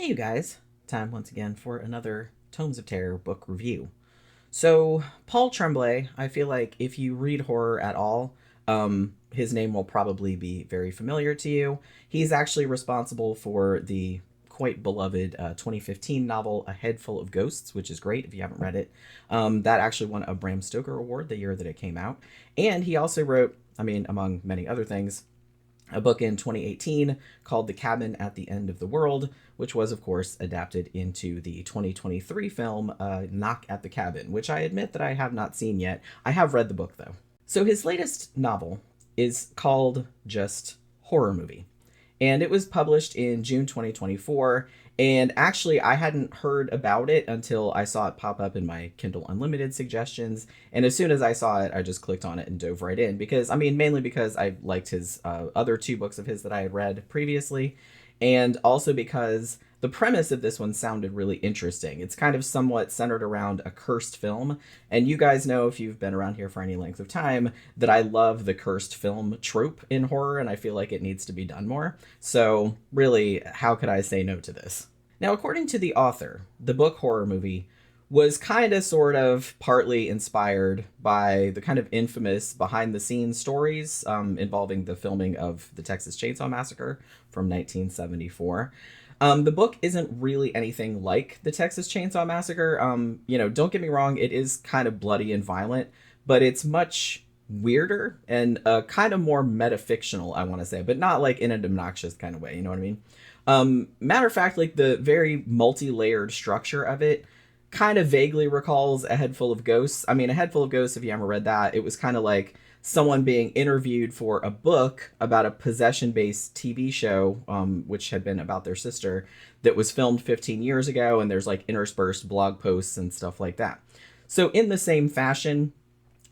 Hey, you guys. Time once again for another Tomes of Terror book review. So, Paul Tremblay, I feel like if you read horror at all, his name will probably be very familiar to you. He's actually responsible for the quite beloved 2015 novel A Head Full of Ghosts, which is great if you haven't read it. That actually won a Bram Stoker Award the year that it came out. And he also wrote, among many other things, a book in 2018 called The Cabin at the End of the World, which was, of course, adapted into the 2023 film Knock at the Cabin, which I admit that I have not seen yet. I have read the book, though. So his latest novel is called just Horror Movie, and it was published in June 2024. And actually, I hadn't heard about it until I saw it pop up in my Kindle Unlimited suggestions. And as soon as I saw it, I just clicked on it and dove right in because, mainly because I liked his other two books of his that I had read previously. And also because the premise of this one sounded really interesting. It's kind of somewhat centered around a cursed film. And you guys know, if you've been around here for any length of time, that I love the cursed film trope in horror, and I feel like it needs to be done more. So really, how could I say no to this? Now, according to the author, the book Horror Movie was kind of sort of partly inspired by the kind of infamous behind the scenes stories involving the filming of the Texas Chainsaw Massacre from 1974. The book isn't really anything like the Texas Chainsaw Massacre. Don't get me wrong, it is kind of bloody and violent, but it's much weirder and kind of more metafictional, I want to say, but not like in an obnoxious kind of way, you know what I mean? Matter of fact, like the very multi-layered structure of it kind of vaguely recalls A Head Full of Ghosts. A Head Full of Ghosts, if you ever read that, it was kind of like someone being interviewed for a book about a possession-based TV show, which had been about their sister, that was filmed 15 years ago, and there's like interspersed blog posts and stuff like that. So in the same fashion,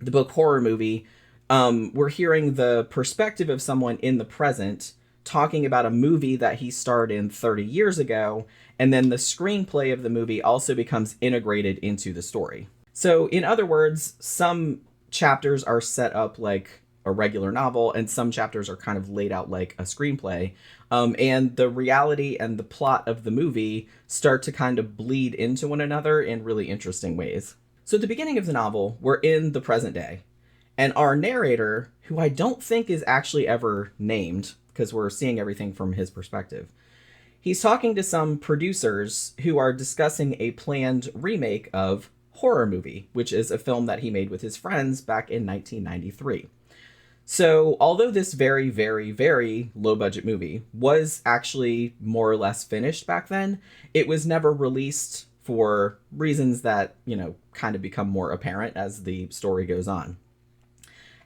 the book Horror Movie, we're hearing the perspective of someone in the present talking about a movie that he starred in 30 years ago, and then the screenplay of the movie also becomes integrated into the story. So, in other words, some chapters are set up like a regular novel, and some chapters are kind of laid out like a screenplay. And the reality and the plot of the movie start to kind of bleed into one another in really interesting ways. So, at the beginning of the novel, we're in the present day, and our narrator, who I don't think is actually ever named, because we're seeing everything from his perspective, he's talking to some producers who are discussing a planned remake of Horror Movie, which is a film that he made with his friends back in 1993. So, although this very, very, very low-budget movie was actually more or less finished back then, it was never released for reasons that, kind of become more apparent as the story goes on.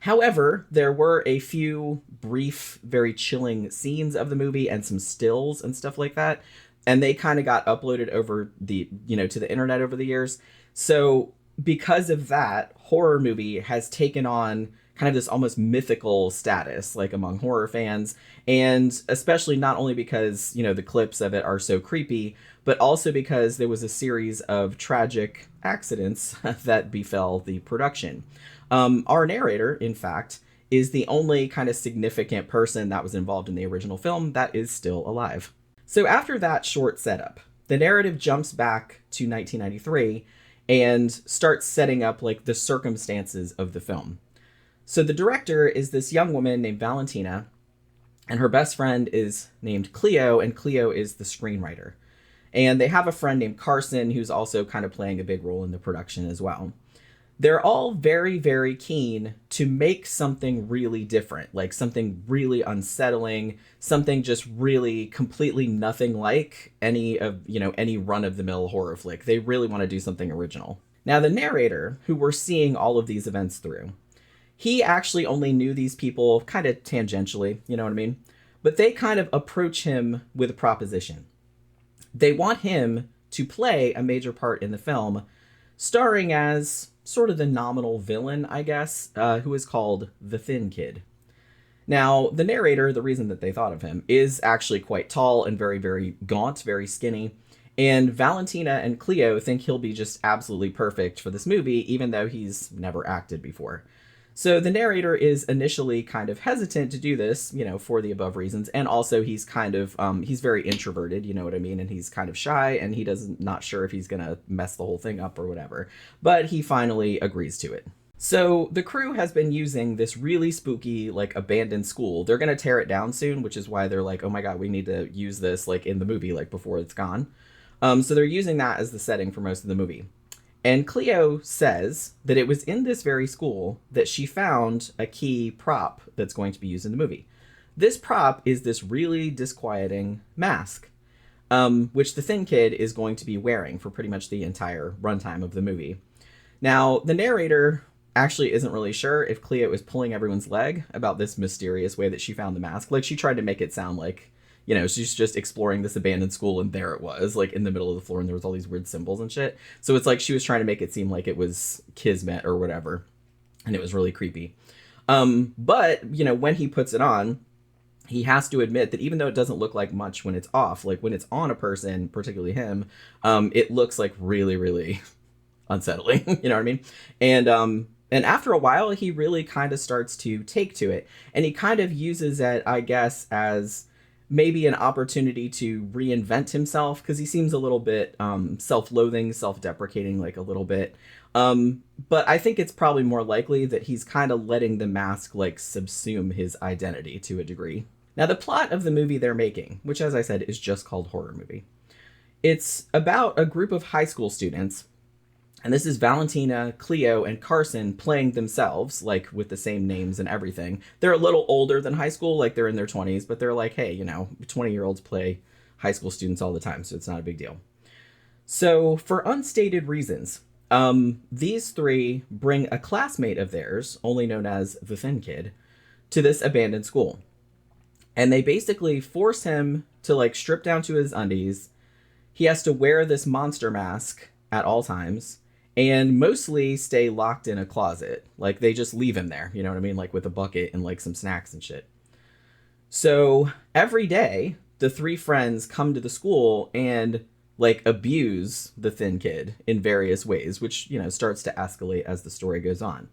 However, there were a few brief, very chilling scenes of the movie and some stills and stuff like that. And they kind of got uploaded over to the internet over the years. So because of that, Horror Movie has taken on kind of this almost mythical status, like among horror fans. And especially not only because, the clips of it are so creepy, but also because there was a series of tragic accidents that befell the production. Our narrator, in fact, is the only kind of significant person that was involved in the original film that is still alive. So after that short setup, the narrative jumps back to 1993 and starts setting up like the circumstances of the film. So the director is this young woman named Valentina, and her best friend is named Cleo, and Cleo is the screenwriter. And they have a friend named Carson who's also kind of playing a big role in the production as well. They're all very, very keen to make something really different, like something really unsettling, something just really completely nothing like any run-of-the-mill horror flick. They really want to do something original. Now, the narrator, who we're seeing all of these events through, he actually only knew these people kind of tangentially, you know what I mean? But they kind of approach him with a proposition. They want him to play a major part in the film, starring as sort of the nominal villain, I guess, who is called the Thin Kid. Now, the narrator, the reason that they thought of him, is actually quite tall and very, very gaunt, very skinny. And Valentina and Cleo think he'll be just absolutely perfect for this movie, even though he's never acted before. So the narrator is initially kind of hesitant to do this, for the above reasons. And also he's kind of, he's very introverted, you know what I mean? And he's kind of shy and he doesn't, not sure if he's going to mess the whole thing up or whatever. But he finally agrees to it. So the crew has been using this really spooky, like, abandoned school. They're going to tear it down soon, which is why they're like, oh my God, we need to use this, like, in the movie, like, before it's gone. So they're using that as the setting for most of the movie. And Cleo says that it was in this very school that she found a key prop that's going to be used in the movie. This prop is this really disquieting mask, which the Thin Kid is going to be wearing for pretty much the entire runtime of the movie. Now, the narrator actually isn't really sure if Cleo is pulling everyone's leg about this mysterious way that she found the mask. Like, she tried to make it sound like, she's just exploring this abandoned school and there it was, like, in the middle of the floor and there was all these weird symbols and shit. So it's like she was trying to make it seem like it was kismet or whatever. And it was really creepy. But, when he puts it on, he has to admit that even though it doesn't look like much when it's off, like when it's on a person, particularly him, it looks like really, really unsettling. You know what I mean? And after a while, he really kind of starts to take to it. And he kind of uses it, I guess, as maybe an opportunity to reinvent himself, because he seems a little bit self-loathing, self-deprecating, like a little bit. But I think it's probably more likely that he's kind of letting the mask, like, subsume his identity to a degree. Now, the plot of the movie they're making, which, as I said, is just called Horror Movie. It's about a group of high school students, and this is Valentina, Cleo, and Carson playing themselves, like, with the same names and everything. They're a little older than high school, like, they're in their 20s, but they're like, hey, 20-year-olds play high school students all the time, so it's not a big deal. So, for unstated reasons, these three bring a classmate of theirs, only known as the Thin Kid, to this abandoned school. And they basically force him to, like, strip down to his undies. He has to wear this monster mask at all times, and mostly stay locked in a closet. Like, they just leave him there, you know what I mean? Like, with a bucket and, like, some snacks and shit. So, every day, the three friends come to the school and, like, abuse the Thin Kid in various ways, which, starts to escalate as the story goes on.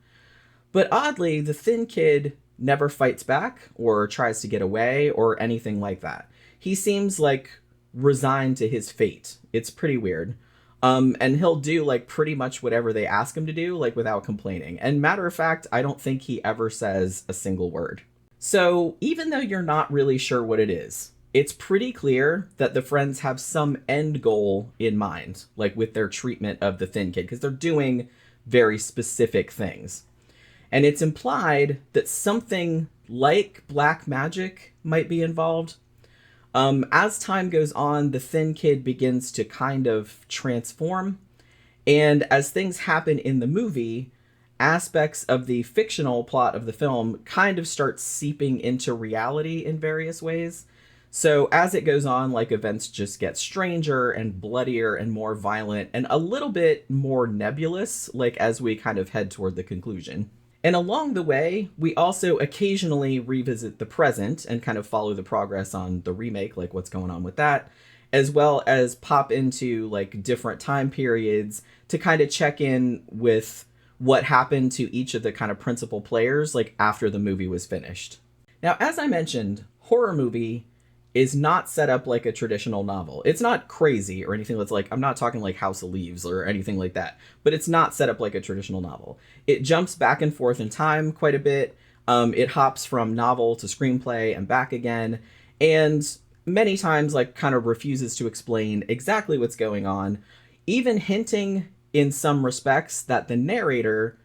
But oddly, the Thin Kid never fights back or tries to get away or anything like that. He seems, like, resigned to his fate. It's pretty weird. And he'll do, like, pretty much whatever they ask him to do, like, without complaining. And matter of fact, I don't think he ever says a single word. So even though you're not really sure what it is, it's pretty clear that the friends have some end goal in mind, like with their treatment of the Thin Kid, because they're doing very specific things. And it's implied that something like black magic might be involved. As time goes on, the Thin Kid begins to kind of transform. And as things happen in the movie, aspects of the fictional plot of the film kind of start seeping into reality in various ways. So as it goes on, like, events just get stranger and bloodier and more violent and a little bit more nebulous, like, as we kind of head toward the conclusion. And along the way, we also occasionally revisit the present and kind of follow the progress on the remake, like what's going on with that, as well as pop into, like, different time periods to kind of check in with what happened to each of the kind of principal players, like, after the movie was finished. Now, as I mentioned, Horror Movie is not set up like a traditional novel. It's not crazy or anything that's like, I'm not talking like House of Leaves or anything like that, but it's not set up like a traditional novel. It jumps back and forth in time quite a bit. It hops from novel to screenplay and back again, and many times, like, kind of refuses to explain exactly what's going on, even hinting in some respects that the narrator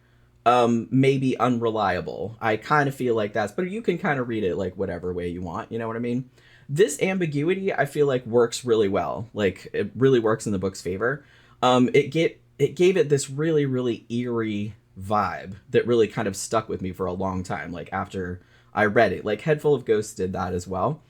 may be unreliable. I kind of feel like that's, but you can kind of read it like whatever way you want, you know what I mean? This ambiguity, I feel like, works really well. Like, it really works in the book's favor. It gave it this really, really eerie vibe that really kind of stuck with me for a long time, like, after I read it. Like, Head Full of Ghosts did that as well.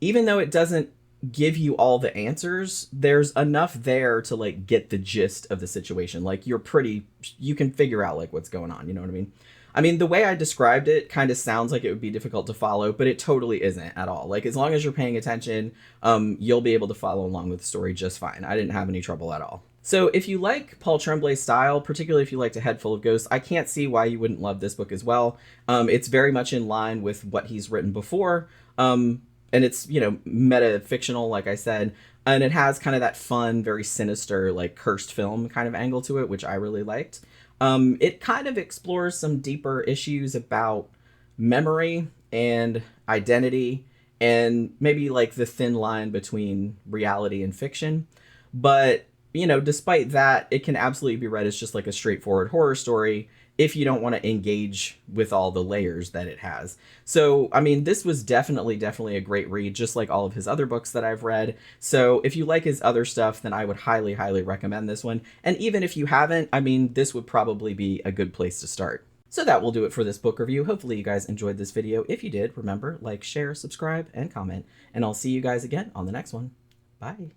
Even though it doesn't give you all the answers, there's enough there to, like, get the gist of the situation. Like, you can figure out, like, what's going on, you know what I mean? I mean, the way I described it kind of sounds like it would be difficult to follow, but it totally isn't at all. Like, as long as you're paying attention, you'll be able to follow along with the story just fine. I didn't have any trouble at all. So if you like Paul Tremblay's style, particularly if you liked A Head Full of Ghosts, I can't see why you wouldn't love this book as well. It's very much in line with what he's written before. And it's, you know, meta-fictional, like I said. And it has kind of that fun, very sinister, like cursed film kind of angle to it, which I really liked. It kind of explores some deeper issues about memory and identity and maybe like the thin line between reality and fiction. But, you know, despite that, it can absolutely be read as just like a straightforward horror story if you don't want to engage with all the layers that it has. So, I mean, this was definitely a great read, just like all of his other books that I've read. So if you like his other stuff, then I would highly recommend this one. And even if you haven't, I mean, this would probably be a good place to start. So that will do it for this book review. Hopefully you guys enjoyed this video. If you did, remember, like, share, subscribe, and comment. And I'll see you guys again on the next one. Bye.